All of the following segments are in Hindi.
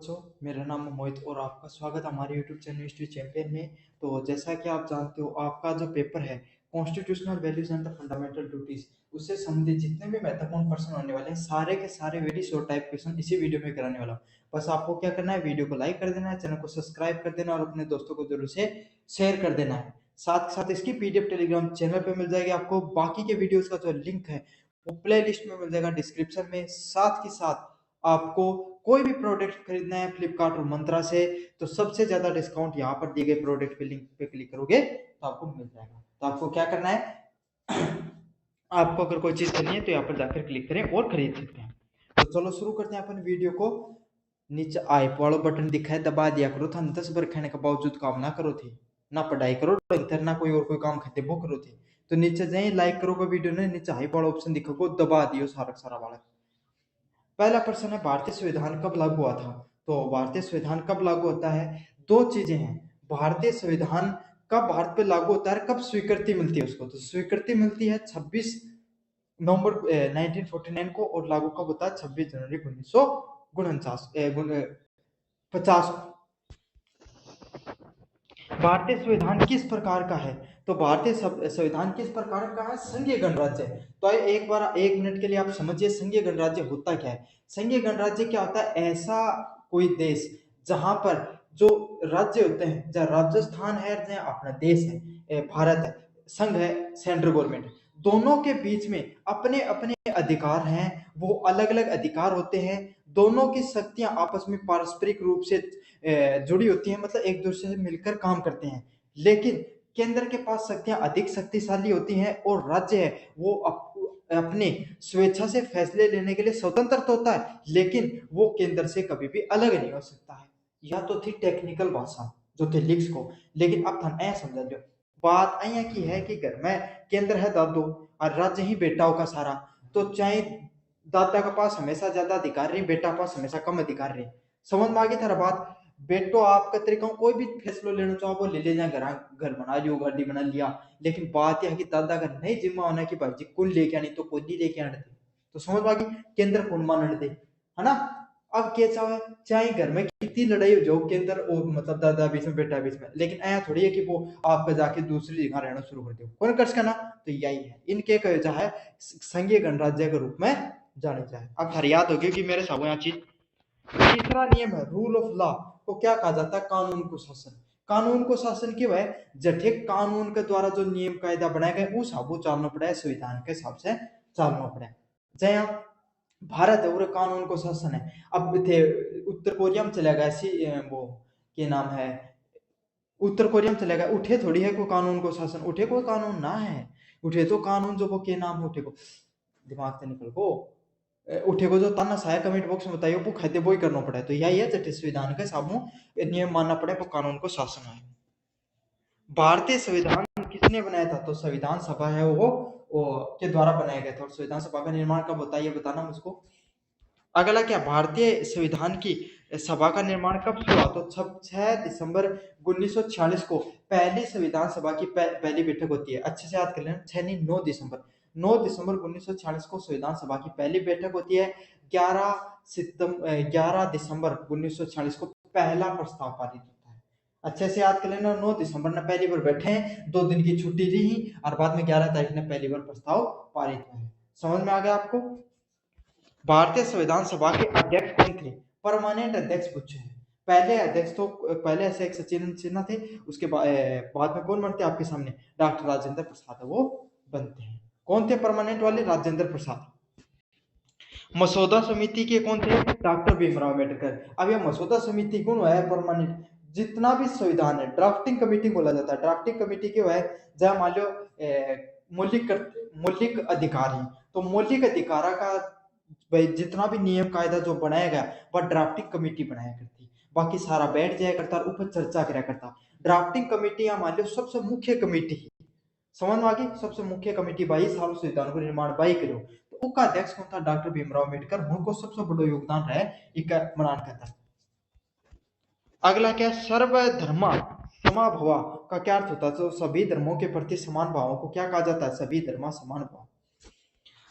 बच्चों, मेरा नाम है मोहित और आपका स्वागत है हमारे यूट्यूब चैनल हिस्ट्री चैंपियन में। तो जैसा कि आप जानते हो, आपका जो पेपर है constitutional values and the fundamental duties, उससे संबंधित जितने भी महत्वपूर्ण प्रश्न होने वाले हैं, सारे के सारे वेरी शॉर्ट टाइप क्वेश्चन इसी वीडियो में कराने वाला हूँ। बस आपको क्या करना है, वीडियो को लाइक कर देना है, चैनल को सब्सक्राइब कर देना और अपने दोस्तों को जरूर से शेयर कर देना है। साथ के साथ इसकी पीडीएफ टेलीग्राम चैनल पे मिल जाएगी आपको। बाकी के वीडियोस का जो लिंक है वो प्ले लिस्ट में मिल जाएगा डिस्क्रिप्शन में। साथ के साथ आपको कोई भी प्रोडक्ट खरीदना है फ्लिपकार्ट और मंत्रा से, तो सबसे ज्यादा डिस्काउंट यहाँ पर दिए गए प्रोडक्ट पे लिंक पे क्लिक करोगे तो आपको मिल जाएगा। तो आपको क्या करना है, आपको अगर कोई चीज करनी है तो यहाँ पर जाकर क्लिक करें और खरीद सकते हैं। तो चलो शुरू करते हैं अपन वीडियो को। नीचे आई वालों बटन दिखा है, दबा दिया करो था। 10 बार खाने के बावजूद काम ना करो थे, ना पढ़ाई करो इधर, ना कोई और कोई काम खाते वो करो थे। तो नीचे जाए लाइक करोगे वीडियो ने, नीचे हाई वाला ऑप्शन दिखोगे, दबा दियो सारा सारा वाला। पहला प्रश्न है, भारतीय संविधान कब लागू हुआ था? तो भारतीय संविधान कब लागू होता है, दो चीजें हैं। भारतीय संविधान कब भारत पे लागू होता है, कब स्वीकृति मिलती है उसको? तो स्वीकृति मिलती है 26 नवंबर 1949 को, और लागू कब होता है? 26 जनवरी 1950। भारतीय संविधान किस प्रकार का है? तो भारतीय संविधान किस प्रकार का है? संघीय गणराज्य। तो एक बार 1 मिनट के लिए आप समझिए संघीय गणराज्य होता क्या है। संघीय गणराज्य क्या होता है? ऐसा कोई देश जहां पर जो राज्य होते हैं, जहाँ राजस्थान है, जहाँ अपना देश है, भारत है, संघ है, सेंट्रल गवर्नमेंट, दोनों के बीच में अपने अपने अधिकार हैं। वो अलग अलग अधिकार होते हैं। दोनों की शक्तियां आपस में पारस्परिक रूप से जुड़ी होती है, मतलब एक दूसरे से मिलकर काम करते हैं। लेकिन केंद्र के पास शक्तियां अधिक शक्तिशाली होती हैं, और राज्य है वो अपने स्वेच्छा से फैसले लेने के लिए स्वतंत्र तो होता है, लेकिन वो केंद्र से कभी भी अलग नहीं हो सकता है। यह तो थी टेक्निकल भाषा जो थे लिख्स को। लेकिन अब थन ऐ समझ लो, बात अया की है कि घर में केंद्र है दादो और राज्य ही बेटाओं का सारा। तो चाहे दादा के पास हमेशा ज्यादा अधिकार रही, बेटा पास हमेशा कम अधिकार रही। समझ में आ गई थारा बात? बेटो आपका तरीका कोई भी फैसला लेना चाहो वो ले जाए, घर बना लियो, गाड़ी बना लिया। लेकिन बात यह है कि दादा का नहीं जिम्मा होना कि भाई जी कौन लेके आनी, तो कोई नहीं लेके आने दे। तो समझ में आ गई, केंद्र कौन मानने दे, है ना? अब क्या चाहे चाहे घर में कितनी लड़ाई हो जाओ, केंद्र और मतलब दादा बीच में, बेटा बीच में, लेकिन ऐसा थोड़ी है कि वो आपका जाके दूसरी जगह रहना शुरू कर दे। कौन कर सका ना? तो यही है इनके जो है संघीय गणराज्य के रूप में जाने जाए। अब हर याद होगी कि मेरे सामने यहाँ चीज। तीसरा नियम है रूल ऑफ लॉ, को क्या कहा जाता है? कानून को शासन। कानून को शासन क्यों है? जठे कानून के द्वारा जो नियम कायदा बनाए गए उस हिसाब से चलना पड़ा है, संविधान के हिसाब से चलना पड़ा है। जय भारत है वो कानून को शासन है। अब थे उत्तर कोरिया में चला गया, वो के नाम है, उत्तर कोरिया में चला गया, उठे थोड़ी है कोई कानून को शासन, उठे कोई कानून ना है। उठे तो कानून जो वो के नाम उठे को दिमाग से निकल को उठे को जो तानाशाह कमेंट बॉक्स में बताइए वो खाते वो ही करना पड़ा है। तो यही है जटिल संविधान के सामू नियम मानना पड़े वो कानून को शासन है। भारतीय संविधान किसने बनाया था? तो संविधान सभा है वो के द्वारा बनाया गया था। और संविधान सभा का निर्माण कब होता है ये बताना मुझको। अगला क्या, भारतीय संविधान की सभा का निर्माण कब शुरू हुआ? तो 6 दिसंबर 1946 को पहली संविधान सभा की पहली बैठक होती है। अच्छे से याद कर लेना, 6 नहीं 9 दिसंबर 1946 को संविधान सभा की पहली बैठक होती है। 11 दिसंबर 1946 को पहला प्रस्ताव पारित होता है। अच्छे से याद कर लेना, 9 दिसंबर ने पहली बार बैठे हैं, 2 दिन की छुट्टी ली और बाद में 11 तारीख ने पहली बार प्रस्ताव पारित हुआ है। समझ में आ गया आपको? भारतीय संविधान सभा के अध्यक्ष कौन थे? परमानेंट अध्यक्ष पूछे हैं। पहले अध्यक्ष तो पहले ऐसे एक सचिन सिन्हा थे, उसके बाद में कौन बनते हैं आपके सामने? डॉक्टर राजेंद्र प्रसाद है वो बनते हैं। कौन थे परमानेंट वाले? राजेंद्र प्रसाद। मसौदा समिति के कौन थे? डॉक्टर भीमराव अम्बेडकर। अब यह मसौदा समिति कौन है परमानेंट? जितना भी संविधान है ड्राफ्टिंग कमेटी बोला जाता है। ड्राफ्टिंग कमेटी क्यों है? जहां मान लो मौलिक अधिकार है, तो मौलिक अधिकार का भाई जितना भी नियम कायदा जो बनाया गया वह ड्राफ्टिंग कमेटी बनाया करती। बाकी सारा बैठ जाया करता और ऊपर चर्चा करा करता। ड्राफ्टिंग कमेटी या मान लो सबसे मुख्य कमेटी, समझ में आ गई? सबसे मुख्य कमेटी 22 साल संविधान को निर्माण बाई करो। तो उसका अध्यक्ष कौन था? डॉक्टर भीमराव अम्बेडकर। उनको सबसे बड़ा योगदान रहा है इनका बनान करता। अगला क्या, सर्वधर्मा समाभवा का क्या अर्थ होता है? तो सभी धर्मों के प्रति समान भावों को क्या कहा जाता है? सभी धर्मा समान भाव।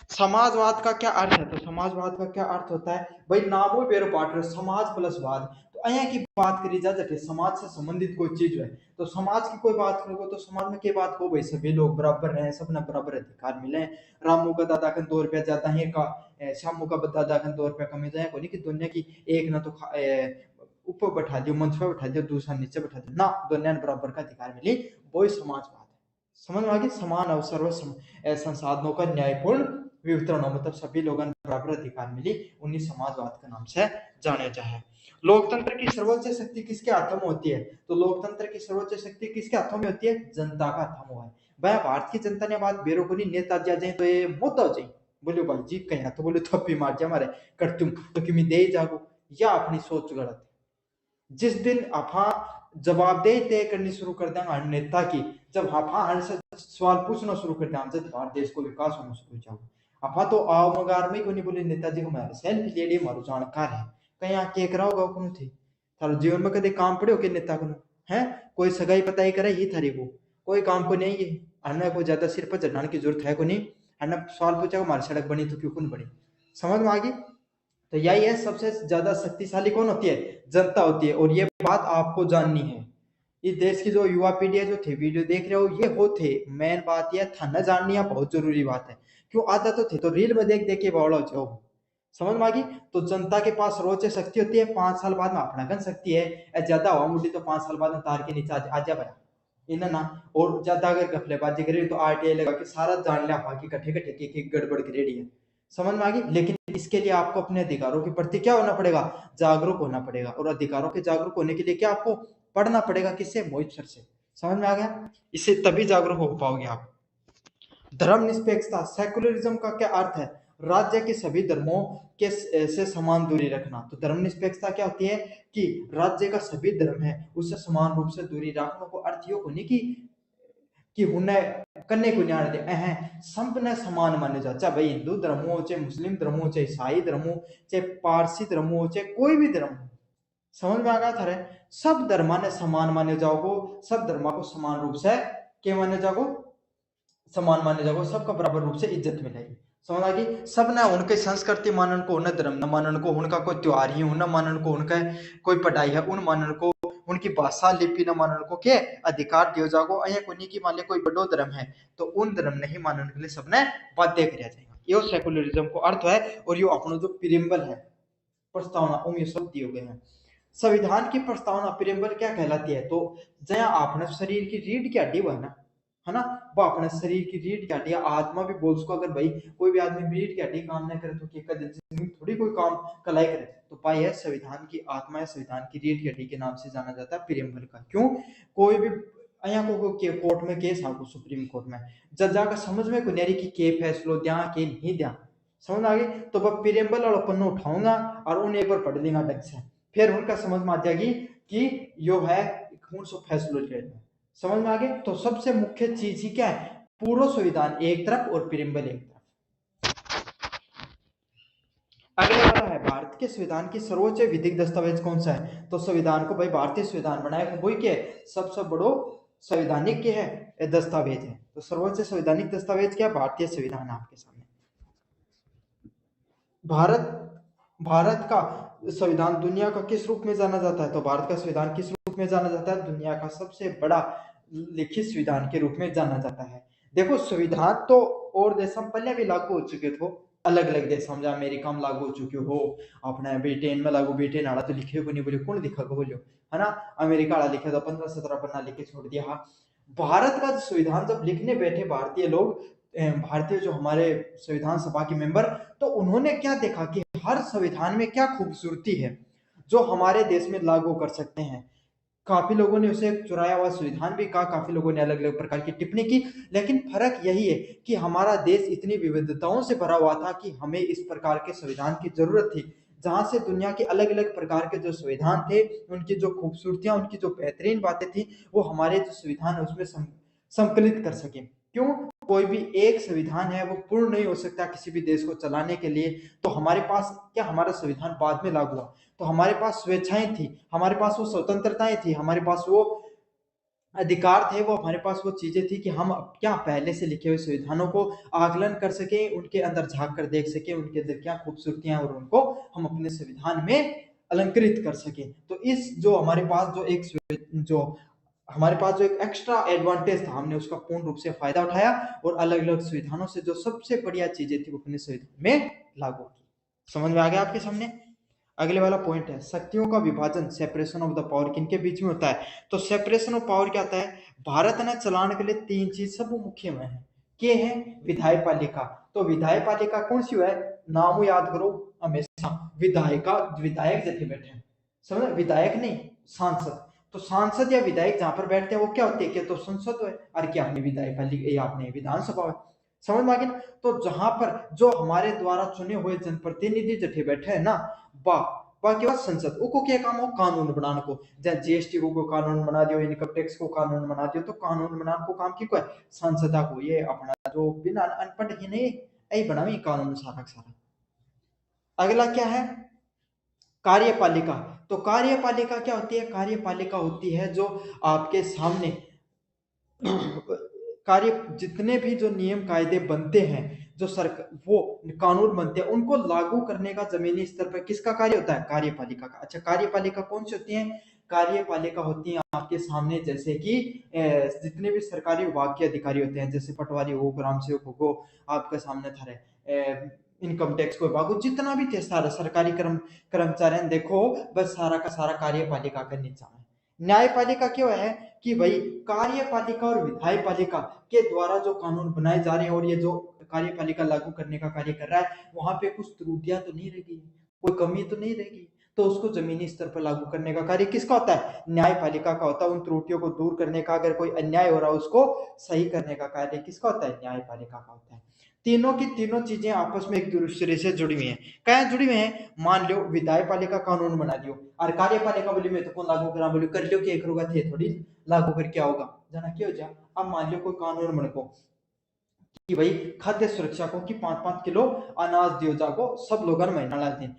समाजवाद का क्या अर्थ है? तो समाजवाद का क्या अर्थ होता है भाई, नामो बेरो पार्टनर समाज प्लस वाद। तो अहियां की बात करी जा जटे समाज से संबंधित कोई चीज है, तो समाज की कोई बात करोगे तो समाज में क्या बात हो भाई, सभी लोग बराबर रहे, सबने बराबर अधिकार मिले। रामू का दादा का 2 रुपया ज्यादा है का, श्यामू का दादा का 2 रुपया कमी जाए कोई, कि दुनिया की एक ना तो ऊपर बैठा दियो, मंच पर बैठा दियो, दूसरा नीचे बैठा दियो ना, दुनिया ने बराबर का अधिकार मिली, वही समाजवाद है। समझ में आ गई? समान अवसर व संसाधनों का न्यायपूर्ण वितरण हो, मतलब सभी लोगों को बराबर अधिकार मिली, उन्हीं समाजवाद के नाम से जाने जाए। लोकतंत्र की सर्वोच्च शक्ति किसके हाथों में होती है? तो लोकतंत्र की सर्वोच्च शक्ति किसके हाथों में होती है? जनता का हाथों में है। भाई भारत की जनता ने बात बेरो को नहीं नेता दिया जाए तो ये मुद्दा हो जाए, बोलो भाई जी कहीं तो बोले थप्पी मार दिया हमारे कर तुम तो कि दे जागो, या अपनी सोच गलत है। जिस दिन आपा जवाबदेही तय करनी शुरू कर देंगे हर नेता की, जब आपा हर से सवाल पूछना शुरू कर देंगे, जब भारत देश को विकास होना शुरू हो जाओ। आपा तो आओ मगार में को नहीं बोले नेताजी को मारे सेल्फी ले लिए मारो जानकार है, कहीं आके एक रहोगा कौन थे थारो जीवन में कभी काम पड़े हो के नेता को है, कोई सगाई पता ही करे ही थारी वो कोई काम को नहीं है, हमें कोई ज्यादा सिर पर चढ़ाने की जरूरत है को नहीं, हमें सवाल पूछा हमारी सड़क बनी तो क्यों कौन बनी। समझ में आ गई? तो यही है, सबसे ज्यादा शक्तिशाली कौन होती है? जनता होती है। और ये बात आपको जाननी है, इस देश की जो युवा पीढ़ी है जो थे वीडियो देख रहे हो ये हो थे, मेन बात यह था न जाननी है, बहुत जरूरी बात है। क्यों आता तो थे तो रील में देख देख के बड़ा हो जाओ। समझ में आ गई? तो जनता के पास रोज शक्ति होती है, 5 साल बाद में अपना गन सकती है, ज्यादा हवा मुड़ी तो 5 साल बाद में तार के नीचे आ जा बना इन ना। और ज्यादा अगर गफलेबाजी करे तो आरटीआई लगा के सारा जान लिया बाकी कट्ठे कट्ठे की गड़बड़ करेड़ी है। समझ में आ गई? लेकिन इसके लिए आपको अपने अधिकारों के प्रति क्या होना पड़ेगा? जागरूक होना पड़ेगा। और अधिकारों के जागरूक होने के लिए क्या आपको पढ़ना पड़ेगा? किससे? मोहित सर से। समझ में आ गया? इससे तभी जागरूक हो पाओगे आप। धर्मनिरपेक्षता सेकुलरिज्म का क्या अर्थ है? राज्य के सभी धर्मों के से समान दूरी रखना। तो धर्मनिरपेक्षता क्या होती है? कि राज्य का सभी धर्म है उससे समान रूप से दूरी रखने को अर्थ यो होने कि उन्हें कन्ने को न्याय दे संपने समान माने जा, चाहे भाई हिंदू धर्म हो, चाहे मुस्लिम धर्म हो, चाहे ईसाई धर्म हो, चाहे पारसी धर्म हो, चाहे कोई भी धर्म हो। समझ में आ गया था? सब धर्मा ने समान माने जाओगो, सब धर्मा को समान रूप से क्या माने जाओगो? समान माने जाओगे, सबका बराबर रूप से इज्जत मिलेगी। समझ आ गई? सब ना उनके संस्कृति मानन को, उन्हें धर्म न मानन को, उनका कोई त्योहार ही न मानन को, उनका कोई पढ़ाई है उन मानन को, उनकी भाषा लिपि न मानन को के अधिकार दियो जागो। अया कोनी की मान ले कोई बड़ो धर्म है तो उन धर्म नहीं मानन के लिए सबने बाध्य करया जाएगा। यो सेकुलरिज्म को अर्थ है। और यो अपनो जो प्रियम्बल है प्रस्तावना उम ये सब दिए गए हैं। संविधान की प्रस्तावना प्रियम्बल क्या कहलाती है? तो जया आपने शरीर की रीढ़ की हड्डी है ना, वो अपने शरीर की रीढ़ की हड्डी, आत्मा भी बोल उसको, अगर भाई कोई भी आदमी रीढ़ की हड्डी काम नहीं करे तो क्या जिंदगी थोड़ी कोई काम कलाई करे। तो पाई है संविधान की आत्मा है, संविधान की रीढ़ की हड्डी के नाम से जाना जाता है प्रियम्बल का। क्यों? कोई भी अया को कोर्ट में केस आगो, सुप्रीम कोर्ट में जज जाकर समझ में को नेरी की के फैसलो द्या के नहीं द्या, समझ आ गई? तो वह प्रियम्बल और पन्ना उठाऊंगा और उन्हें एक बार पढ़ लेंगा ढंग से, फिर उनका समझ में आ जाएगी कि यो है कौन सा फैसलो लेना। समझ में आ गए? तो सबसे मुख्य चीज ही क्या है? पूर्व संविधान एक तरफ और प्रियम्बल एक तरफ। अगला वाला है भारत के संविधान की सर्वोच्च विधिक दस्तावेज कौन सा है? तो संविधान को भाई भारतीय संविधान बनाया वही के सबसे बड़ो संवैधानिक के है दस्तावेज है। तो सर्वोच्च संवैधानिक दस्तावेज क्या? भारतीय संविधान आपके सामने। भारत भारत का संविधान दुनिया का किस रूप में जाना जाता है? तो भारत का संविधान किस रूप में जाना जाता है? दुनिया का सबसे बड़ा लिखित संविधान के रूप में जाना जाता है। देखो संविधान तो और देशों में पहले भी लागू हो चुके थे, अलग अलग देशों में, अमेरिका में लागू हो चुके हो, अपने ब्रिटेन में लागू, ब्रिटेन आड़ा तो लिखे को नहीं बोले कौन लिखा को बोलो है ना, अमेरिका आड़ा लिखे तो 15-17 पन्ना लिखे छोड़ दिया। हाँ, भारत का संविधान जब लिखने बैठे भारतीय लोग, भारतीय जो हमारे संविधान सभा के मेंबर, तो उन्होंने क्या देखा कि हर संविधान में क्या खूबसूरती है जो हमारे देश में लागू कर सकते हैं। काफी लोगों ने उसे चुराया हुआ संविधान भी कहा, काफी लोगों ने अलग अलग प्रकार की टिप्पणी की, लेकिन फर्क यही है कि हमारा देश इतनी विविधताओं से भरा हुआ था कि हमें इस प्रकार के संविधान की जरूरत थी, जहां से दुनिया के अलग अलग प्रकार के जो संविधान थे उनकी जो खूबसूरतियां, उनकी जो बेहतरीन बातें थी वो हमारे जो संविधान है उसमें संकलित कर सके। क्यों? कोई भी एक संविधान है वो पूर्ण नहीं हो सकता किसी भी देश को चलाने के लिए। तो हमारे पास क्या, हमारा संविधान बाद में लागू हुआ तो हमारे पास स्वेच्छाएं थी, हमारे पास वो स्वतंत्रताएं थी, हमारे पास वो अधिकार थे, वो हमारे पास वो चीजें थी कि हम क्या पहले से लिखे हुए संविधानों को आकलन कर सके, उनके अंदर झांक कर देख सके, उनके अंदर क्या खूबसूरतियां, और उनको हम अपने संविधान में अलंकृत कर सके। तो इस जो हमारे पास जो हमारे पास जो एक एक्स्ट्रा एडवांटेज था, हमने उसका पूर्ण रूप से फायदा उठाया और अलग अलग संविधानों से जो सबसे बढ़िया चीजें थी वो अपने संविधान में लागू की। समझ में आ गया आपके सामने? अगले वाला पॉइंट है शक्तियों का विभाजन, सेपरेशन ऑफ द पावर, किनके बीच में होता है? तो सेपरेशन ऑफ पावर क्या होता है? भारत ने चलाने के लिए तीन चीज सब मुख्य में है, के है विधायक पालिका। तो विधायक पालिका कौन सी है? नाम याद करो हमेशा, विधायिका, विधायक जैसे बैठे हैं, समझ, विधायक नहीं, सांसद। तो सांसद या विधायक जहां पर बैठते हैं वो क्या होते हैं? क्या तो संसद है, और क्या अपनी विधायक पालिका या अपने विधानसभा है। समझ में आ गया? तो जहां पर जो हमारे द्वारा चुने हुए जनप्रतिनिधि जठे बैठे हैं ना, वाह, बाकी बात संसद को क्या काम हो? कानून बनाने को। जैसे जीएसटी को कानून बना दियो, इनकम टैक्स को कानून बना दियो, तो कानून बनाने को काम की को है? संसदा को। ये अपना जो बिना अनपढ़ ही नहीं, यही बनावी कानून सारा सारा। अगला क्या है? कार्यपालिका। तो कार्यपालिका क्या होती है? कार्यपालिका होती है जो आपके सामने कार्य, जितने भी जो नियम कायदे बनते हैं, जो सरकार वो कानून बनते हैं, उनको लागू करने का जमीनी स्तर पर किसका कार्य होता है? कार्यपालिका का। अच्छा, कार्यपालिका कौन सी होती है? कार्यपालिका होती है आपके सामने जैसे कि जितने भी सरकारी विभाग के अधिकारी होते हैं, जैसे पटवारी हो, ग्राम सेवक हो, आपके सामने था इनकम टैक्स को विभाग हो, जितना भी थे सारा सरकारी कर्मचारी देखो, बस सारा का सारा कार्यपालिका का नीचा है। न्यायपालिका क्यों है? कि भाई कार्यपालिका और विधायपालिका के द्वारा जो कानून बनाए जा रहे हैं और ये जो कार्यपालिका लागू करने का कार्य कर रहा है, वहां पे कुछ त्रुटियां तो नहीं रहेगी, कोई कमी तो नहीं रहेगी, तो उसको जमीनी स्तर पर लागू करने का कार्य किसका होता है? न्यायपालिका का होता है। उन त्रुटियों को दूर करने का, अगर कोई अन्याय हो रहा है उसको सही करने का कार्य किसका होता है? न्यायपालिका का होता है। तीनों की तीनों चीजें आपस में एक दूसरे से जुड़ी हुई हैं। क्या जुड़ी हुई हैं? मान लो विधायपालिका कानून बना दियो, और कार्यपालिका बोली मैं तो कौन लागू करा, बोली कर लियो, क्या करोगा थे थोड़ी लागू करके आओगा, जना क्या हो जा। अब मान लो कोई कानून बन को कि भाई खाद्य सुरक्षा को कि 5-5 किलो अनाज दियो जाको सब लोगों ने महीना ला दिन,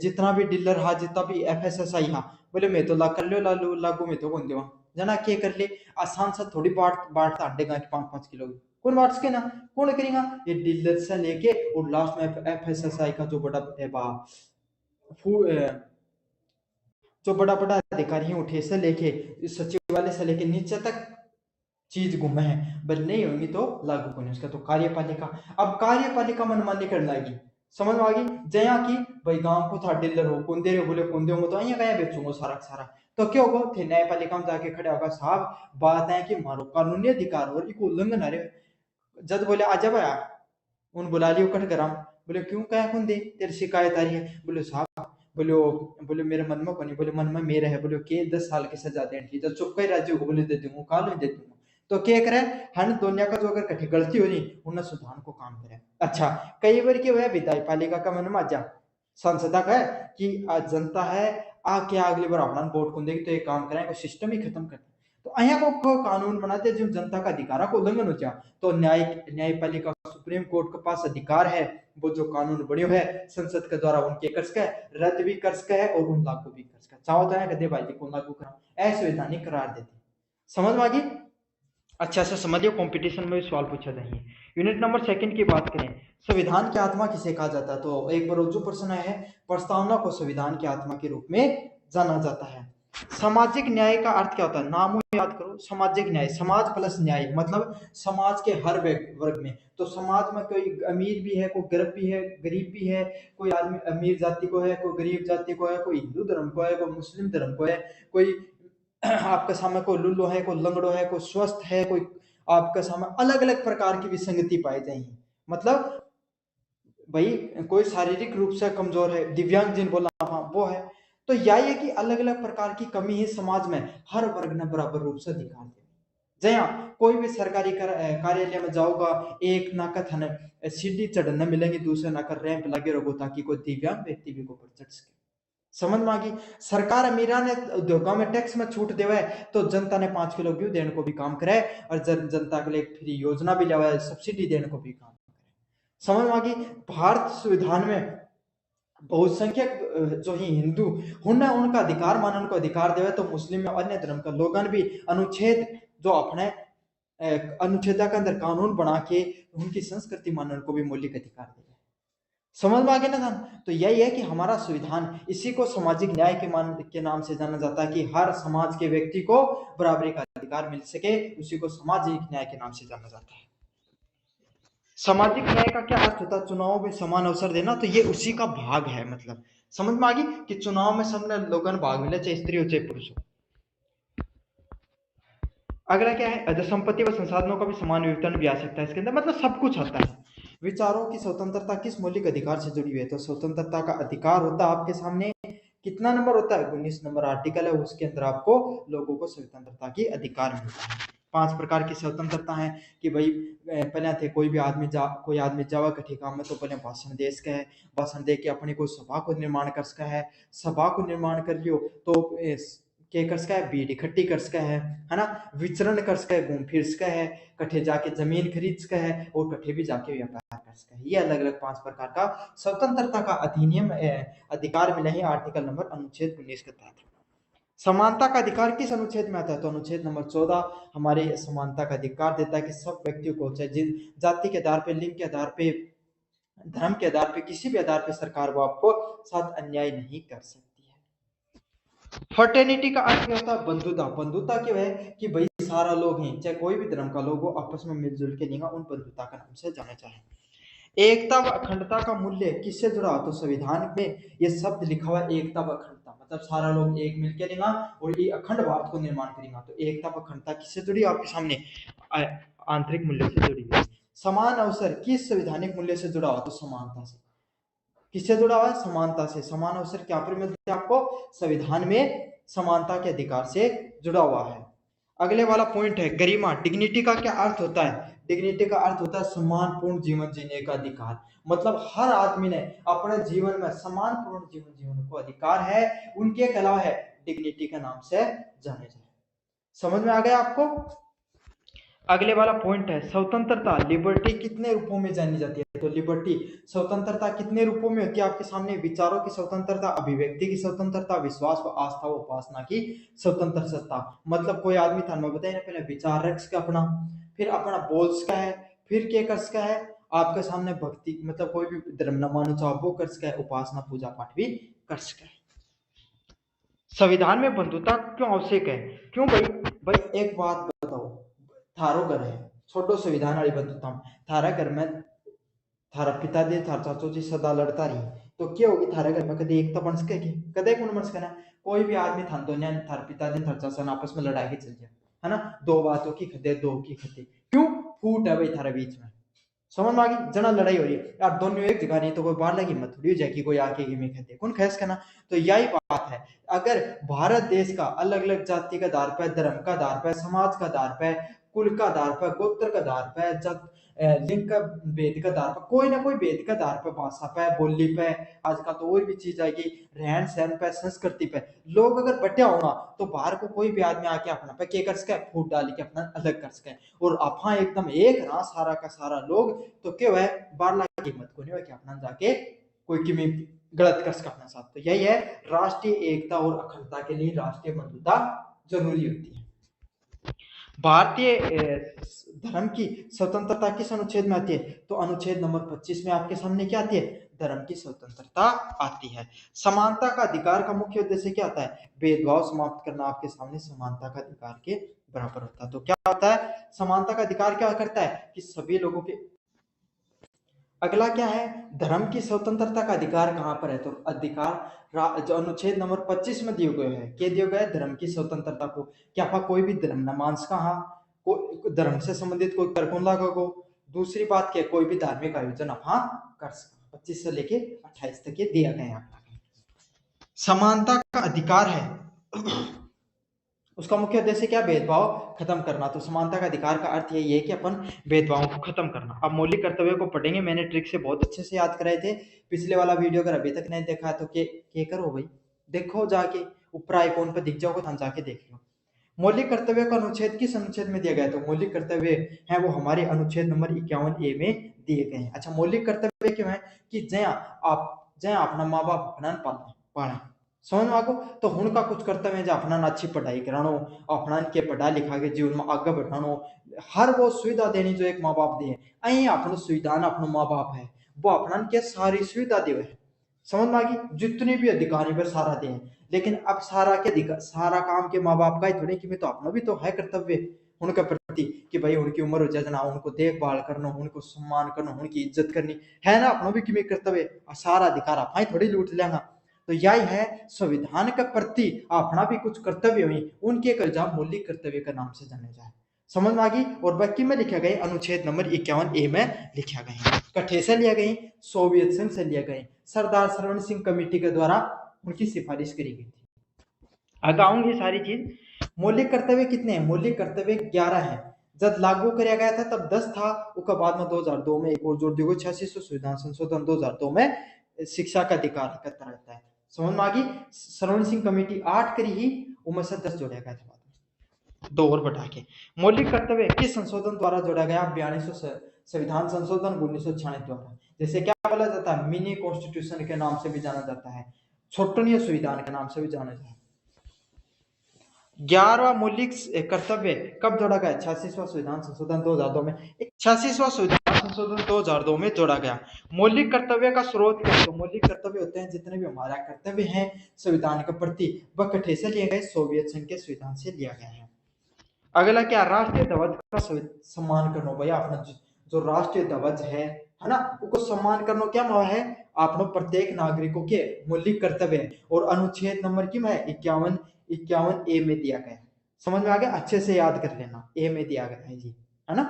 जितना भी डीलर हा, जितना भी एफएसएसआई हा, बोले मैं तो ला कर लियो लागू मैं तो कौन देवा, जना क्या कर ले। आसान सा थोड़ी बांटता हटेगा कि 5-5 किलो कौन बांट सके ना, कौन करेगा? ये डीलर से लेके और लास्ट में एफएसएसआई का जो बड़ा जो बड़ा बड़ा अधिकारी उठे से लेके सचिवालय से लेके नीचे तक चीज गुम है, बल नहीं होंगी तो लागू करने उसका। तो कार्यपालिका, अब कार्यपालिका मनमानी करने लगी, समझ में आ गई? जया की भाई गांव को था डीलर हो कौन दे रहे, बोले कौन दे, तो अँ कहीं बेचूंगा सारा सारा। तो क्या होगा? थे न्यायपालिका में जाके खड़े होगा, साहब बात है कि मारो कानूनी अधिकार और इको उल्लंघन आ रहे। जज बोले आ जा भाया, उन बुला लियो कट कराम। बोले क्यों, क्या कौन दे, तेरी शिकायत आ रही है। बोले साहब, बोले बोले मेरे मन में कोनी, बोले मन में मेरा है। बोले के 10 साल की सजा दें ठीक है, चुप कर राज्य को, बोले दे दूंगा काल दे दूंगा। तो क्या करे, हन दुनिया का जो अगर कठी गलती हो रही उन्हें सुधार को काम करे। अच्छा, कई बार क्या हुआ विधायपालिका का मन में जा संसदा का है कि जनता है आके अगली बार अपना वोट कौन देगी, तो एक काम करें सिस्टम ही खत्म करते। तो अहिया को कानून बनाते जो जनता का अधिकार को उल्लंघन हो जाए, तो न्यायपालिका सुप्रीम कोर्ट के पास अधिकार है, वो जो कानून बने है संसद के द्वारा उनके कर सके, रद्द भी कर सके है और उन लागू भी कर सके। चाहो तो है कदे भाई को लागू करा, असंवैधानिक करार देते। समझ में आ गई? अच्छा से समझिए, कंपटीशन में भी सवाल पूछा जाएंगे। यूनिट नंबर सेकंड की बात करें, संविधान की आत्मा किसे कहा जाता है? तो एक बार जो प्रश्न है, प्रस्तावना को संविधान की आत्मा के रूप में जाना जाता है। सामाजिक न्याय का अर्थ क्या होता है? नाम याद करो, सामाजिक न्याय, समाज प्लस न्याय, मतलब समाज के हर वर्ग में। तो समाज में कोई अमीर भी है, कोई गरीब भी है, कोई आदमी अमीर जाति को है, कोई गरीब जाति को है, कोई हिंदू धर्म को है, कोई मुस्लिम धर्म को है, कोई आपके सामने कोई लुल्लो है, कोई लंगड़ो है, कोई स्वस्थ है, कोई आपके सामने अलग अलग प्रकार की विसंगति पाई जाएगी। मतलब भाई कोई शारीरिक रूप से कमजोर है, दिव्यांग जिन बोला हाँ वो है। तो यही है कि अलग अलग प्रकार की कमी है समाज में, हर वर्ग ने बराबर रूप से अधिकार दिया। जया कोई भी सरकारी कार्यालय में जाओगा, एक ना कथन सीढ़ी चढ़ने मिलेंगे, दूसरे ना कर रैंप लगे रहो ताकि कोई दिव्यांग व्यक्ति भी को चढ़ सके। समझ में आ गई? सरकार अमीरा ने उद्योगों में टैक्स में छूट देवा है, तो जनता ने 5 किलो गेहूं देने को भी काम करे, और जनता के लिए फ्री योजना भी लेवा है, सब्सिडी देने को भी काम करे। समझ में आ गई? भारत संविधान में बहुसंख्यक जो ही हिंदू उन्हें उनका अधिकार मानने को अधिकार देवे, तो मुस्लिम और अन्य धर्म का लोगन भी अनुच्छेद जो अपने अनुच्छेद के अंदर कानून बना के उनकी संस्कृति मानने को भी मौलिक अधिकार दिया। समझ में आ गया ना धन। तो यही है कि हमारा संविधान, इसी को सामाजिक न्याय के नाम से जाना जाता है कि हर समाज के व्यक्ति को बराबरी का अधिकार मिल सके, उसी को सामाजिक न्याय के नाम से जाना जाता है। सामाजिक न्याय का क्या अर्थ होता है? चुनाव में समान अवसर देना, तो ये उसी का भाग है। मतलब समझ में आ गई कि चुनाव में सब लोगों ने भाग मिले, चाहे स्त्री हो चाहे पुरुष हो। अगला क्या है? संपत्ति व संसाधनों का भी समान वितरण भी आ सकता है इसके अंदर, मतलब सब कुछ आता है। विचारों की स्वतंत्रता किस मौलिक अधिकार से जुड़ी हुई है? तो स्वतंत्रता का अधिकार होता है आपके सामने, कितना नंबर होता है? 19 नंबर आर्टिकल है, उसके अंदर आपको लोगों को स्वतंत्रता की अधिकार मिलता है। 5 प्रकार की स्वतंत्रता है कि भाई पहले थे कोई आदमी जावा कठी काम में तो पहले भाषण दे सका है, भाषण दे के अपनी कोई सभा को निर्माण कर सका है, सभा को निर्माण कर लियो तो के कर सका है, भीड़ इकट्ठी कर सका है ना, विचरण कर सका है, घूम फिर सका है, कट्ठे जाके जमीन खरीद सका है और कट्ठे भी जाके व्यापार कर सका है। ये अलग अलग 5 प्रकार का स्वतंत्रता का अधिनियम अधिकार मिले हैं आर्टिकल नंबर अनुच्छेद 19 के तहत। समानता का अधिकार किस अनुच्छेद में आता है? तो अनुच्छेद नंबर 14 हमारे समानता का अधिकार देता है कि सब व्यक्तियों को, चाहे जिन जाति के आधार पे, लिंग के आधार पे, धर्म के आधार पे, किसी भी आधार पे सरकार वो आपको साथ अन्याय नहीं कर सकती है। फर्टेनिटी का अर्थ क्या होता है? बंधुता। बंधुता क्यों है कि भाई सारा लोग हैं, चाहे कोई भी धर्म का लोग हो, आपस में मिलजुल के रहेगा, उन बंधुता का नाम से जाना चाहे। एकता व अखंडता का मूल्य किससे जुड़ा? तो संविधान में ये शब्द लिखा हुआ है, एकता व अखंडता, मतलब सारा लोग एक मिलकर रहेगा और ये अखंड भारत को निर्माण करेगा। तो एकता व अखंडता किससे जुड़ी? आपके सामने आंतरिक मूल्य से जुड़ी है। समान अवसर किस संवैधानिक मूल्य से जुड़ा हुआ? तो समानता से। किससे जुड़ा हुआ है? समानता से। समान अवसर क्या पर मिलते हैं आपको? संविधान में समानता के अधिकार से जुड़ा हुआ है। अगले वाला पॉइंट है गरिमा। डिग्निटी का क्या अर्थ होता है? डिग्निटी का अर्थ होता है सम्मानपूर्ण जीवन जीने का अधिकार। मतलब हर आदमी ने अपने जीवन में सम्मानपूर्ण जीवन जीने को अधिकार है, उनके अलावा है डिग्निटी के नाम से जाने जाए। समझ में आ गया आपको? अगले वाला पॉइंट है स्वतंत्रता। लिबर्टी कितने रूपों में जानी जाती है? तो लिबर्टी, स्वतंत्रता कितने रूपों में होती है आपके सामने? विचारों की स्वतंत्रता, अभिव्यक्ति की स्वतंत्रता, विश्वास व आस्था व उपासना की स्वतंत्रता। मतलब कोई आदमी था, मैं बताया ना पहले, विचार रख सका अपना, फिर अपना बोल सका है, फिर क्या कर सका है, आपके सामने भक्ति, मतलब कोई भी धर्म न मानो चाहो वो कर सका है, उपासना पूजा पाठ भी कर सका है। संविधान में बंधुता क्यों आवश्यक है? क्यों भाई? भाई एक बात बताओ, थारो घर है, छोटो संविधान वाली बंधुता, थारा घर में थारा पिताजी थारा चाचो जी सदा लड़ता रही, तो क्या होगी? थारा घर में कभी एकता बन सकेगी? कदे कौन बन सके? कोई भी आदमी था तो थारा पिताजी थारा चाचा आपस में लड़ाई के चल जाए, है ना, दो बातों की खदे, दो की खते, क्यों? फूट है भाई थारा बीच में। समझ में आ गई? जना लड़ाई हो रही है यार, दोनों एक जगह नहीं तो कोई बाहर लगी मत थोड़ी हो जाएगी, कोई आके में कहते कौन खैस कहना। तो यही बात है, अगर भारत देश का अलग अलग जाति का आधार पर, धर्म का आधार पर, समाज का आधार पर, कुल का आधार पर, गोत्र का आधार पर, लिंग का भेद का आधार पर, कोई ना कोई भेद का आधार पर, भाषा पे, बोली पे, आजकल तो और भी चीज आएगी, रहन सहन पे, संस्कृति पे, लोग अगर बटे होगा तो बाहर को कोई भी आदमी आके अपना पे क्या कर सके? फूट डाल के अपना अलग कर सके। और अपना एकदम एक रहा सारा का सारा लोग, तो क्या है? बार लाख की हिम्मत को नहीं हो कि अपना जाके कोई किमी गलत कर सका अपना साथ। तो यही है, राष्ट्रीय एकता और अखंडता के लिए राष्ट्रीय बंधुता जरूरी होती है। भारतीय धर्म की स्वतंत्रता किस अनुच्छेद में आती है? तो अनुच्छेद नंबर 25 में आपके सामने क्या आती है? धर्म की स्वतंत्रता आती है। समानता का अधिकार का मुख्य उद्देश्य क्या होता है? भेदभाव समाप्त करना। आपके सामने समानता का अधिकार के बराबर होता है। तो क्या होता है? समानता का अधिकार क्या करता है कि सभी लोगों के। अगला क्या है? धर्म की स्वतंत्रता का अधिकार कहां पर है? तो अधिकार जो अनुच्छेद नंबर 25 में दिए गए हैं, क्या दिए गए? धर्म की स्वतंत्रता को, क्या आप कोई भी धर्म न मान सका, को धर्म से संबंधित कोई करकुन लगा को। दूसरी बात क्या? कोई भी धार्मिक आयोजन आप कर सका। 25 से लेके 28 तक ये दिया गया है। समानता का अधिकार है उसका मुख्य उद्देश्य क्या? भेदभाव खत्म करना। तो समानता का अधिकार का अर्थ यही है कि अपन भेदभाव को खत्म करना। अब मौलिक कर्तव्य को पढ़ेंगे, मैंने ट्रिक से बहुत अच्छे से याद कराए थे पिछले वाला वीडियो, अगर अभी तक नहीं देखा तो के करो भाई, देखो जाके, ऊपर आइकॉन पे दिख जाओगे तो जाके देख लो। मौलिक कर्तव्य का अनुच्छेद किस अनुच्छेद में दिया गया है? तो मौलिक कर्तव्य है वो हमारे अनुच्छेद नंबर 51A में दिए गए हैं। अच्छा, मौलिक कर्तव्य क्यों है? कि जया अपना माँ बाप अपना पाले, समझ में आगो। तो उनका कुछ कर्तव्य है जो अपना अच्छी पढ़ाई करानो, अपना के पढ़ा लिखा के जीवन में आगे बढ़ानो, हर वो सुविधा देनी जो एक माँ बाप दे। अं अपनो सुविधा अपनो माँ बाप है वो अपना के सारी सुविधा दे, समझ में आ गई, जितने भी अधिकारी पर सारा दे। लेकिन अब सारा के अधिकार सारा काम के माँ बाप का ही थोड़ी, कि मैं तो अपना भी तो है कर्तव्य उनके प्रति, कि भाई उनकी उम्र हो जाए ना, उनको देखभाल करना, उनको सम्मान करना, उनकी इज्जत करनी है ना, अपना भी कि कर्तव्य, सारा अधिकार आप थोड़ी लूट लेना। तो यही है संविधान के प्रति अपना भी कुछ कर्तव्य हुई, उनके कलजा मौलिक कर्तव्य के नाम से जाने जाए। समझ में आ गई। और बाकी में लिखा गया अनुच्छेद नंबर 51A में लिखा गया, कठे से लिया गई, सोवियत संघ से लिया गया, सरदार सरवण सिंह कमेटी के द्वारा उनकी सिफारिश करी गई थी। आगे आऊंगी सारी चीज। मौलिक कर्तव्य कितने हैं? मौलिक कर्तव्य 11 है। जब लागू किया गया था तब 10 था, उसके बाद में 2002 में एक और जोड़ दिया, 86 संविधान संशोधन 2002 में शिक्षा का अधिकार एकत्र रहता है। समझ में आ गई। सरवण सिंह कमेटी 8 करी ही, उनमें से 10 जोड़ा गया था, 2 और बढ़ा के। मौलिक कर्तव्य किस संशोधन द्वारा जोड़ा गया? 42 संविधान संशोधन 1996 द्वारा। जैसे क्या बोला जाता है, मिनी कॉन्स्टिट्यूशन के नाम से भी जाना जाता है, छोटनीय संविधान के नाम से भी जाना जाता है। 11वां मौलिक कर्तव्य कब जोड़ा गया? 86वां संविधान संशोधन 2002 में। 86वां संविधान संशोधन 2002 में जोड़ा गया। मौलिक कर्तव्य का स्रोत क्या है? तो मौलिक कर्तव्य होते हैं जितने भी हमारा कर्तव्य हैं संविधान के प्रति, वह कठे से लिए गए? सोवियत संघ के संविधान से लिया गया है। अगला क्या? राष्ट्रीय ध्वज का सम्मान करना। भैया अपना जो राष्ट्रीय ध्वज है ना, उसको सम्मान करना क्या है? अपनो प्रत्येक नागरिकों के मौलिक कर्तव्य है। और अनुच्छेद नंबर की है 51A में दिया गया है। समझ में आ गया? अच्छे से याद कर लेना, ए में दिया गया है जी, है ना।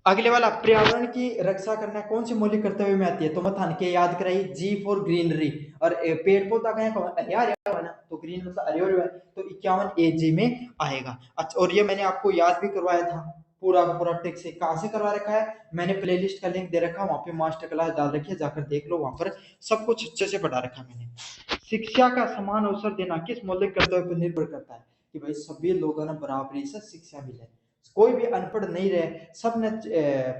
अगले वाला, पर्यावरण की रक्षा करना कौन सी मौलिक कर्तव्य में आती है? तो मत के याद कराई, जी फॉर ग्रीनरी। और पेड़ पौधा कहें ना, तो ग्रीन मतलब हरियर है, तो 51A में आएगा। अच्छा, और ये मैंने आपको याद भी करवाया था पूरा का पूरा टेक्स्ट से। कहां से करवा रखा है? मैंने प्लेलिस्ट का लिंक दे रखा है, वहां पे मास्टर क्लास डाल रखी है, जाकर देख लो, वहां पर सब कुछ अच्छे से पढ़ा रखा मैंने। शिक्षा का समान अवसर देना किस मौलिक कर्तव्य पर निर्भर करता है? कि भाई सभी लोगों ने बराबरी से शिक्षा मिले, कोई भी अनपढ़ नहीं रहे, सबने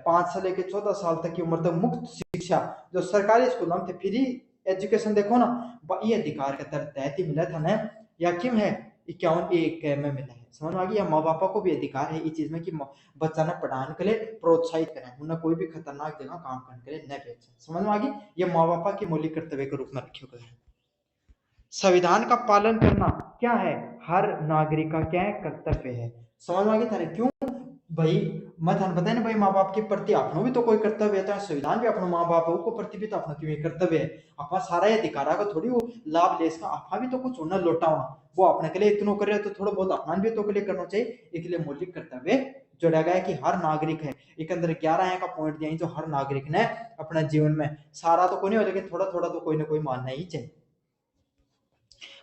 5 से लेकर 14 साल तक की उम्र तक मुफ्त शिक्षा, जो सरकारी स्कूल में थे फ्री एजुकेशन, देखो ना, ये अधिकार के तहत ही मिला था ना, या क्यों है 51A में मिला है। समझ में आ गई। माँ बापा को भी अधिकार है इस चीज में कि बच्चा ने पढ़ाने के लिए प्रोत्साहित करें, उन्हें कोई भी खतरनाक जगह काम करने के लिए न भेजें। समझ में आ गई। ये माँ बापा की मौलिक कर्तव्य के रूप में रखे हुए हैं। संविधान का पालन करना क्या है? हर नागरिक का क्या है? कर्तव्य है। समझ में आ गई थाने? क्यों भाई, मैं थाने बताया ना भाई, माँ बाप के प्रति अपनो भी तो कोई कर्तव्य है, संविधान भी अपना माँ बाप है उनको प्रति भी तो अपना क्यों कर्तव्य है। अपना सारा अधिकार का थोड़ी वो लाभ ले इसका, अपना भी तो कुछ होना लौटा वो अपने के लिए इतना कर रहे, तो थोड़ा बहुत अपना भी तो के लिए करना चाहिए। इसलिए मौलिक कर्तव्य जोड़ा गया कि हर नागरिक है। एक अंदर 11 का पॉइंट दिया जो हर नागरिक ने अपने जीवन में, सारा तो कोई नहीं हो लेकिन थोड़ा थोड़ा तो कोई ना कोई मानना ही चाहिए।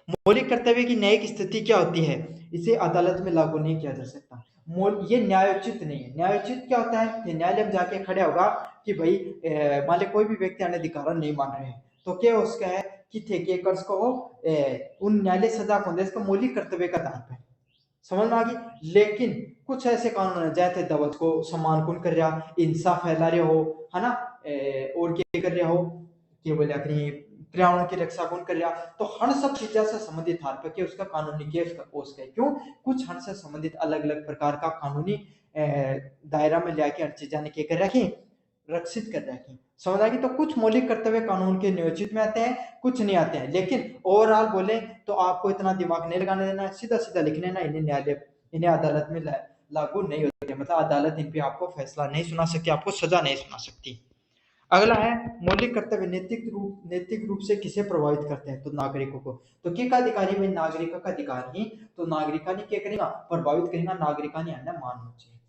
मौलिक कर्तव्य की न्यायिक स्थिति क्या होती है? इसे अदालत में लागू नहीं किया जा सकता। ये न्यायोचित नहीं है। न्यायोचित क्या होता है? कि न्यायालय में जाके खड़े होगा कि भाई मान ली कोई भी व्यक्ति अन्य अधिकार नहीं मान रहे हैं, तो क्या उसका है कि थे कि कर्ज को उन न्यायालय सजा को इसका मौलिक कर्तव्य का दान है। समझ में आ गई। लेकिन कुछ ऐसे कानून है जैसे दवत को सम्मान कौन कर रहा, इंसाफ फैला रहे हो, है ना, और क्या कर रहे हो, क्या बोले अपनी पर्यावरण की रक्षा कौन कर रहा, तो हर सब चीजें से संबंधित हार पर उसका कानूनी केस उसका क्यों कुछ हर से संबंधित अलग अलग प्रकार का कानूनी दायरा में लेके हर चीजें ने क्या कर रखी, रक्षित कर रखी। समझ आ गई। तो कुछ मौलिक कर्तव्य कानून के नियोजित में आते हैं, कुछ नहीं आते हैं, लेकिन ओवरऑल बोले तो आपको इतना दिमाग नहीं लगाने देना है, सीधा सीधा लिखने ना, इन्हें न्यायालय इन्हें अदालत में लागू नहीं होती है, मतलब अदालत इन पे आपको फैसला नहीं सुना सकती, आपको सजा नहीं सुना सकती। अगला है मौलिक कर्तव्य नैतिक रूप से किसे प्रभावित करते हैं? तो नागरिकों को। तो क्या का अधिकारी में नागरिकों का अधिकार ही, तो नागरिका ने क्या करेगा? प्रभावित करेगा, नागरिका ने अन्य मानना चाहिए।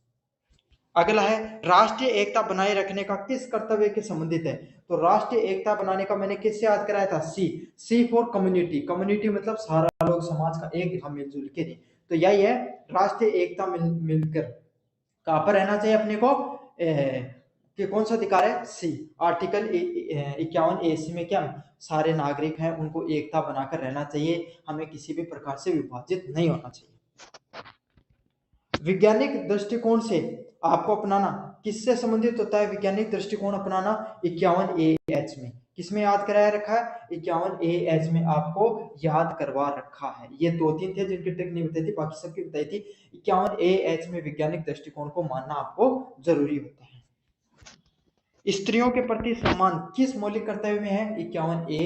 अगला है राष्ट्रीय एकता बनाए रखने का किस कर्तव्य के संबंधित है? तो राष्ट्रीय एकता बनाने का मैंने किससे याद कराया था? सी फॉर कम्युनिटी। कम्युनिटी मतलब सारा लोग समाज का एक मिलजुल के नहीं, तो यही है राष्ट्रीय एकता मिलकर कहां पर रहना चाहिए अपने को, कि कौन सा अधिकार है? सी। आर्टिकल 51A में क्या सारे नागरिक हैं उनको एकता बनाकर रहना चाहिए, हमें किसी भी प्रकार से विभाजित नहीं होना चाहिए। वैज्ञानिक दृष्टिकोण से आपको अपनाना किससे संबंधित होता है? वैज्ञानिक दृष्टिकोण अपनाना 51A एच में, किसमें याद कराया रखा है? 51 AH में आपको याद करवा रखा है। ये 2-3 थे जिनकी ट्रिक नहीं बताई थी, बाकी सबकी बताई थी। 51AH में वैज्ञानिक दृष्टिकोण को मानना आपको जरूरी होता है। स्त्रियों के प्रति सम्मान किस मौलिक कर्तव्य में है? 51A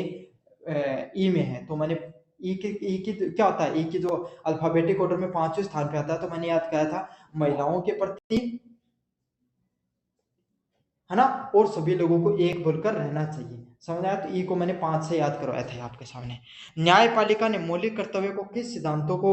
ई में है। तो मैंने ई की क्या होता है? ई की जो अल्फाबेटिक ऑर्डर में 5वें स्थान पे आता है, तो मैंने याद किया था महिलाओं के प्रति, है ना, और सभी लोगों को एक बोलकर रहना चाहिए। समझ आया? तो ई को मैंने 5 से याद करवाया था आपके सामने। न्यायपालिका ने मौलिक कर्तव्य को किस सिद्धांतों को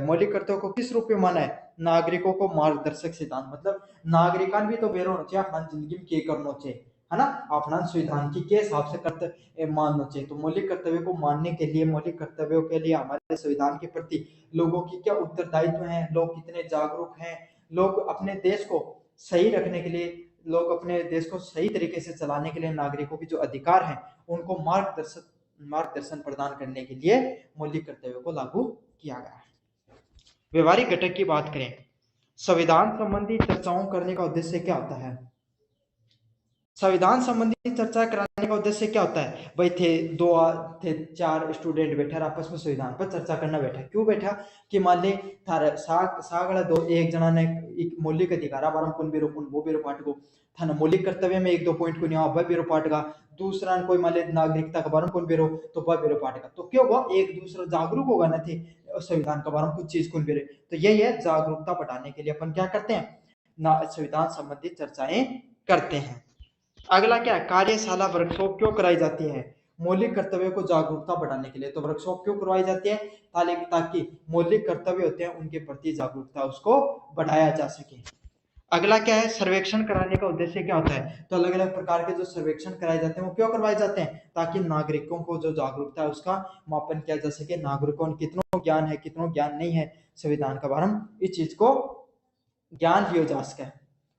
मौलिक कर्तव्य को किस रूप में माना है? नागरिकों को मार्गदर्शक सिद्धांत, मतलब नागरिकान भी तो बेरो होना चाहिए, अपना जिंदगी में के करना चाहिए, है ना, अपना संविधान की के हिसाब से कर्तव्य मानना चाहिए। तो मौलिक कर्तव्य को मानने के लिए, मौलिक कर्तव्यों के लिए हमारे संविधान के प्रति लोगों की क्या उत्तरदायित्व है, लोग कितने जागरूक हैं, लोग अपने देश को सही रखने के लिए, लोग अपने देश को सही तरीके से चलाने के लिए नागरिकों की जो अधिकार हैं उनको मार्गदर्शन प्रदान करने के लिए मौलिक कर्तव्यों को लागू किया गया है। व्यवहारिक घटक की बात करें, संविधान संबंधी चर्चाओं करने का उद्देश्य क्या होता है? संविधान संबंधी चर्चा कराने का उद्देश्य क्या होता है? भाई थे 4 स्टूडेंट बैठे और आपस में संविधान पर चर्चा करना बैठा। क्यों बैठा? कि मान ले थारे सागड़ा दो एक जना ने एक मौलिक अधिकार बारम कोन बेरो कोन वो बेरो पाठ को थाना मौलिक कर्तव्य में 1-2 पॉइंट को नहीं वह बेरो पाठ का, दूसरा कोई मान ले नागरिकता का बारम कोन बेरो तो वह बेरो पाठ का। तो क्यों हुआ? एक दूसरा जागरूक होगा ना थे संविधान का बारम कुछ चीज कौन बेरे। तो यही है, जागरूकता बढ़ाने के लिए अपन क्या करते हैं ना, संविधान संबंधी चर्चाएं करते हैं। अगला क्या है? कार्यशाला वर्कशॉप क्यों कराई जाती है? मौलिक कर्तव्य को जागरूकता बढ़ाने के लिए। तो वर्कशॉप क्यों करवाई जाती है? ताकि मौलिक कर्तव्य होते हैं उनके प्रति जागरूकता उसको बढ़ाया जा सके। अगला क्या है? सर्वेक्षण कराने का उद्देश्य क्या होता है? तो अलग अलग प्रकार के जो सर्वेक्षण कराए जाते हैं वो क्यों करवाए जाते हैं? ताकि नागरिकों को जो जागरूकता है उसका मापन किया जा सके, नागरिकों को कितना ज्ञान है कितना ज्ञान नहीं है संविधान का बारे में, इस चीज को ज्ञान लिया जा सके।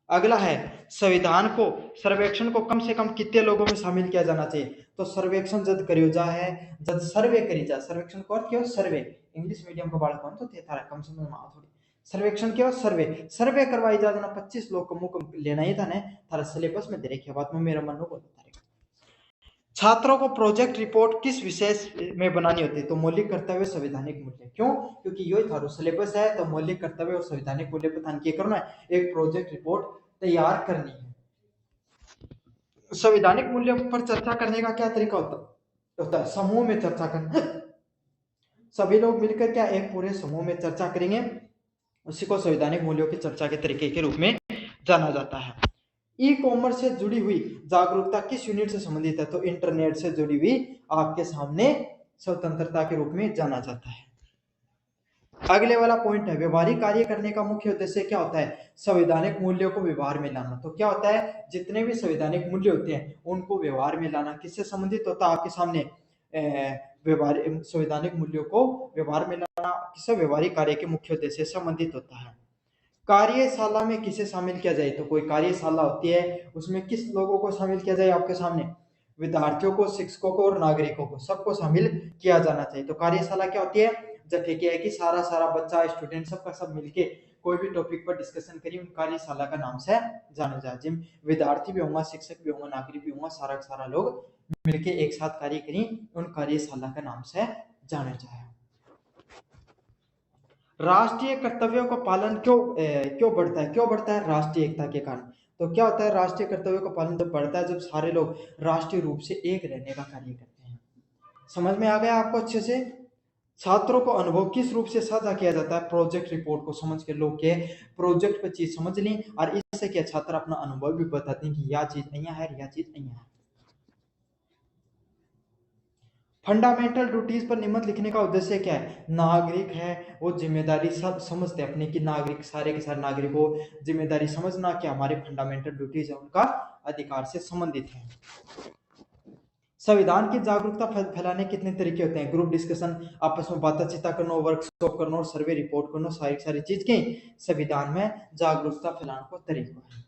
अगला है संविधान को सर्वेक्षण को कम से कम कितने लोगों में शामिल किया जाना चाहिए? तो सर्वेक्षण जब करियो जा है, जब सर्वे करी जा, सर्वेक्षण को अर्थ क्यों? सर्वे, इंग्लिश मीडियम का बालक कौन तो थे थारा कम समझ में थोड़ी। सर्वेक्षण क्या? सर्वे करवाई जा जना 25 लोग को मुख लेना ही था ने थारा सिलेबस में दे रखी बात में मेरा मन को बता। छात्रों को प्रोजेक्ट रिपोर्ट किस विषय में बनानी होती है? तो मौलिक कर्तव्य संवैधानिक मूल्य। क्यों? क्योंकि यही थारो सिलेबस है, तो मौलिक कर्तव्य और संवैधानिक मूल्य पर ध्यान क्या करना है? एक प्रोजेक्ट रिपोर्ट तैयार करनी है। संवैधानिक मूल्य पर चर्चा करने का क्या तरीका होता है? समूह में चर्चा करना। सभी लोग मिलकर क्या एक पूरे समूह में चर्चा करेंगे, उसी को संवैधानिक मूल्यों की चर्चा के तरीके के रूप में जाना जाता है। ई कॉमर्स से जुड़ी हुई जागरूकता किस यूनिट से संबंधित है? तो इंटरनेट से जुड़ी हुई आपके सामने स्वतंत्रता के रूप में जाना जाता है। अगले वाला पॉइंट है, व्यवहारिक कार्य करने का मुख्य उद्देश्य क्या होता है? संवैधानिक मूल्यों को व्यवहार में लाना। तो क्या होता है? जितने भी संवैधानिक मूल्य होते हैं उनको व्यवहार में लाना। किससे संबंधित होता है? आपके सामने व्यवहारिक संवैधानिक मूल्यों को व्यवहार में लाना किससे? व्यवहारिक कार्य के मुख्य उद्देश्य से संबंधित होता है। कार्यशाला में किसे शामिल किया जाए? तो कोई कार्यशाला होती है उसमें किस लोगों को शामिल किया जाए? आपके सामने विद्यार्थियों को, शिक्षकों को और नागरिकों को, सबको शामिल किया जाना चाहिए। तो कार्यशाला क्या होती है? जैसे क्या है कि सारा बच्चा स्टूडेंट सबका सब मिलके कोई भी टॉपिक पर डिस्कशन करिए, उन कार्यशाला का नाम से जाना जाए। जिम विद्यार्थी भी होंगे, शिक्षक भी होंगे, नागरिक भी होंगे, सारा लोग मिलके एक साथ कार्य करें, उन कार्यशाला का नाम से जाना जाए। राष्ट्रीय कर्तव्यों का पालन क्यों बढ़ता है? क्यों बढ़ता है? राष्ट्रीय एकता के कारण। तो क्या होता है? राष्ट्रीय कर्तव्यों का पालन जब बढ़ता है जब सारे लोग राष्ट्रीय रूप से एक रहने का कार्य करते हैं। समझ में आ गया आपको अच्छे से? छात्रों को अनुभव किस रूप से साझा किया जाता है? प्रोजेक्ट रिपोर्ट को समझ के लोग के प्रोजेक्ट पर चीज समझ ली और इससे क्या छात्र अपना अनुभव भी बताते हैं कि यह चीज अहिया है, यह चीज अहिया है। फंडामेंटल ड्यूटीज पर निबंध लिखने का उद्देश्य क्या है? नागरिक है वो जिम्मेदारी सब समझते हैं अपने, कि नागरिक सारे के सारे नागरिकों जिम्मेदारी समझना कि हमारे फंडामेंटल ड्यूटीज है उनका अधिकार से संबंधित है। संविधान की जागरूकता फैलाने कितने तरीके होते हैं? ग्रुप डिस्कशन, आपस में बातचीत करना, वर्कशॉप करना और सर्वे रिपोर्ट करना, सारी चीज के संविधान में जागरूकता फैलाने को तरीका है।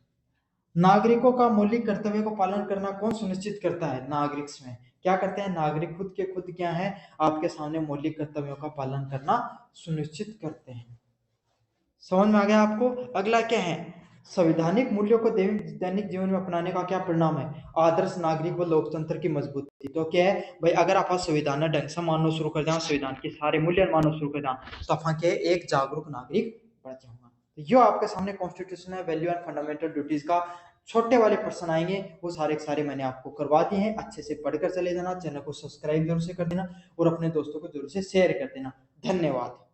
नागरिकों का मौलिक कर्तव्य को पालन करना कौन सुनिश्चित करता है? नागरिक स्वयं। क्या करते हैं? नागरिक खुद क्या है? आपके सामने मौलिक कर्तव्यों का पालन करना सुनिश्चित करते हैं। समझ में आ गया आपको? अगला क्या है? संवैधानिक मूल्यों को दैनिक जीवन में अपनाने का क्या परिणाम है? आदर्श नागरिक व लोकतंत्र की मजबूती। तो क्या है भाई, अगर आप संविधान ढंग से मानना शुरू कर दें, संविधान के सारे मूल्य मानना शुरू कर दें, तो आप के एक जागरूक नागरिक बन जाऊंगा। तो यो आपके सामने constitutional value and fundamental duties का छोटे वाले प्रश्न आएंगे, वो सारे के सारे मैंने आपको करवा दिए हैं। अच्छे से पढ़कर चले जाना, चैनल को सब्सक्राइब जरूर से कर देना और अपने दोस्तों को जरूर से शेयर कर देना। धन्यवाद।